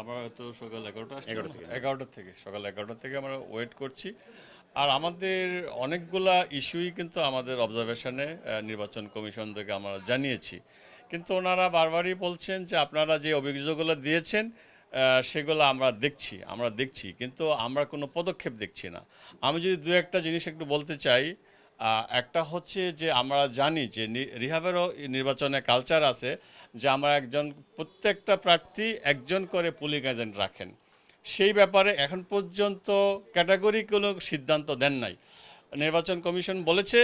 আমরা তো সকাল 11টা আসছি, 11টা থেকে 11টা থেকে, সকাল 11টা থেকে আমরা ওয়েট করছি। আর আমাদের অনেকগুলা ইস্যুই কিন্তু আমাদের অবজারভেশনে নির্বাচন কমিশন থেকে আমরা জানিয়েছি, কিন্তু ওনারা বারবারই বলছেন যে আপনারা যে অভিযোগগুলো দিয়েছেন সেগুলো আমরা দেখছি, কিন্তু আমরা কোনো পদক্ষেপ দেখছি না। আমি যদি দু একটা জিনিস একটু বলতে চাই, একটা হচ্ছে যে আমরা জানি যে রিহাবেরও নির্বাচনে কালচার আছে যে আমরা প্রত্যেকটা প্রার্থী একজন করে পুলিং এজেন্ট রাখেন। সেই ব্যাপারে এখন পর্যন্ত ক্যাটাগরি কোনো সিদ্ধান্ত দেন নাই। নির্বাচন কমিশন বলেছে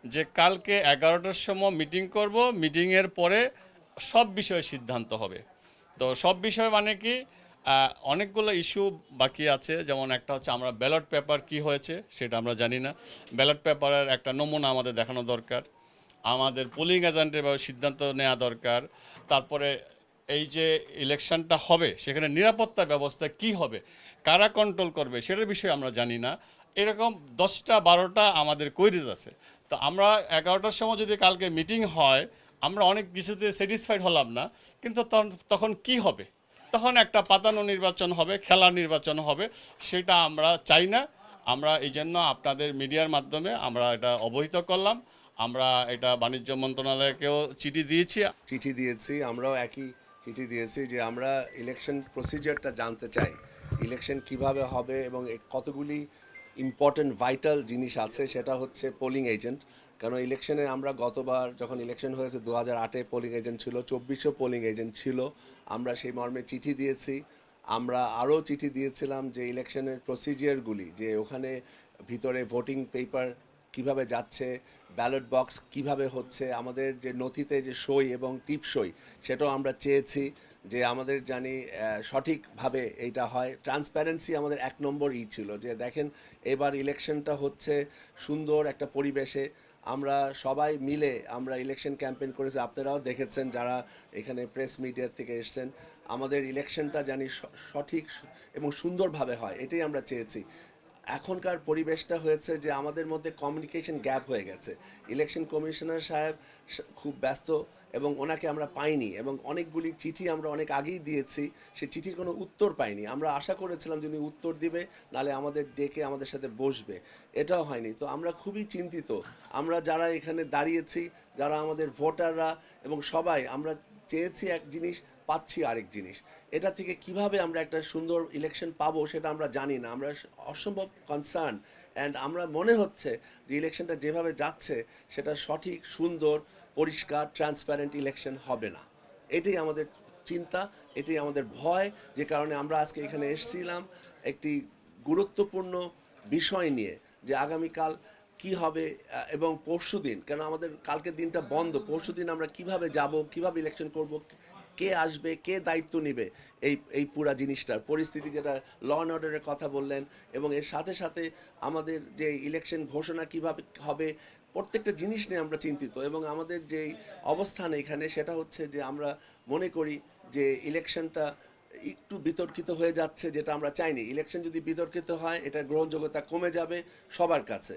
যে কালকে 11টার সময় মিটিং করব, মিটিংয়ের পরে সব বিষয়ে সিদ্ধান্ত হবে। তো সব বিষয় মানে কি, অনেকগুলো ইস্যু বাকি আছে, যেমন একটা হচ্ছে আমরা ব্যালট পেপার কি হয়েছে সেটা আমরা জানি না। ব্যালট পেপারের একটা নমুনা আমাদের দেখানো দরকার। আমাদের পোলিং এজেন্টের সিদ্ধান্ত নেওয়া দরকার। তারপরে এই যে ইলেকশনটা হবে সেখানে নিরাপত্তা ব্যবস্থা কি হবে, কারা কন্ট্রোল করবে সেটার বিষয়ে আমরা জানি না। এরকম 10টা 12টা আমাদের কোয়েরিজ আছে। তো আমরা 11টার সময় যদি কালকে মিটিং হয়, আমরা অনেক কিছুতে স্যাটিসফাইড হলাম না, কিন্তু তখন কি হবে? তখন একটা পাতানো নির্বাচন হবে, খেলার নির্বাচন হবে, সেটা আমরা চাই না। আমরা এই জন্য আপনাদের মিডিয়ার মাধ্যমে আমরা এটা অবহিত করলাম। আমরা এটা বাণিজ্য মন্ত্রণালয়কেও চিঠি দিয়েছি। চিঠি দিয়েছি, আমরাও একই চিঠি দিয়েছি যে আমরা ইলেকশন প্রসিজারটা জানতে চাই, ইলেকশন কিভাবে হবে এবং কতগুলি ইম্পর্টেন্ট ভাইটাল জিনিস আছে। সেটা হচ্ছে পোলিং এজেন্ট, কারণ ইলেকশনে আমরা গতবার যখন ইলেকশন হয়েছে 2008-এ পোলিং এজেন্ট ছিল, 2400 পোলিং এজেন্ট ছিল। আমরা সেই মর্মে চিঠি দিয়েছি। আমরা আরও চিঠি দিয়েছিলাম যে ইলেকশনের প্রসিজিয়ারগুলি, যে ওখানে ভিতরে ভোটিং পেপার কিভাবে যাচ্ছে, ব্যালট বক্স কিভাবে হচ্ছে, আমাদের যে নথিতে যে সই এবং টিপ সই সেটাও আমরা চেয়েছি, যে আমাদের জানি সঠিকভাবে এইটা হয়। ট্রান্সপারেন্সি আমাদের 1 নম্বর ছিল, যে দেখেন এবার ইলেকশনটা হচ্ছে সুন্দর একটা পরিবেশে। আমরা সবাই মিলে আমরা ইলেকশন ক্যাম্পেইন করেছি, আপনারাও দেখেছেন যারা এখানে প্রেস মিডিয়া থেকে এসেছেন। আমাদের ইলেকশনটা জানি সঠিক এবং সুন্দরভাবে হয়, এটাই আমরা চেয়েছি। এখনকার পরিবেশটা হয়েছে যে আমাদের মধ্যে কমিউনিকেশন গ্যাপ হয়ে গেছে। ইলেকশন কমিশনার সাহেব খুব ব্যস্ত এবং ওনাকে আমরা পাইনি, এবং অনেকগুলি চিঠি আমরা অনেক আগেই দিয়েছি, সেই চিঠির কোনো উত্তর পাইনি। আমরা আশা করেছিলাম যে উনি উত্তর দিবে, নালে আমাদের ডেকে আমাদের সাথে বসবে, এটাও হয়নি। তো আমরা খুবই চিন্তিত। আমরা যারা এখানে দাঁড়িয়েছি, যারা আমাদের ভোটাররা এবং সবাই, আমরা চেয়েছি এক জিনিস, পাচ্ছি আরেক জিনিস। এটা থেকে কিভাবে আমরা একটা সুন্দর ইলেকশন পাবো সেটা আমরা জানি না। আমরা অসম্ভব কনসার্ন, অ্যান্ড আমরা মনে হচ্ছে যে ইলেকশনটা যেভাবে যাচ্ছে সেটা সঠিক, সুন্দর, পরিষ্কার, ট্রান্সপারেন্ট ইলেকশন হবে না। এটাই আমাদের চিন্তা, এটাই আমাদের ভয়, যে কারণে আমরা আজকে এখানে এসেছিলাম একটি গুরুত্বপূর্ণ বিষয় নিয়ে, যে আগামীকাল কি হবে এবং পরশুদিন, কেন আমাদের কালকের দিনটা বন্ধ, পরশুদিন আমরা কিভাবে যাব, কিভাবে ইলেকশন করব, কে আসবে, কে দায়িত্ব নেবে এই এই পুরা জিনিসটার পরিস্থিতি, যেটা ল অ্যান্ড অর্ডারের কথা বললেন, এবং এর সাথে সাথে আমাদের যে ইলেকশন ঘোষণা কিভাবে হবে, প্রত্যেকটা জিনিস নিয়ে আমরা চিন্তিত। এবং আমাদের যেই অবস্থান এখানে সেটা হচ্ছে যে আমরা মনে করি যে ইলেকশনটা একটু বিতর্কিত হয়ে যাচ্ছে, যেটা আমরা চাইনি। ইলেকশন যদি বিতর্কিত হয়, এটার গ্রহণযোগ্যতা কমে যাবে সবার কাছে।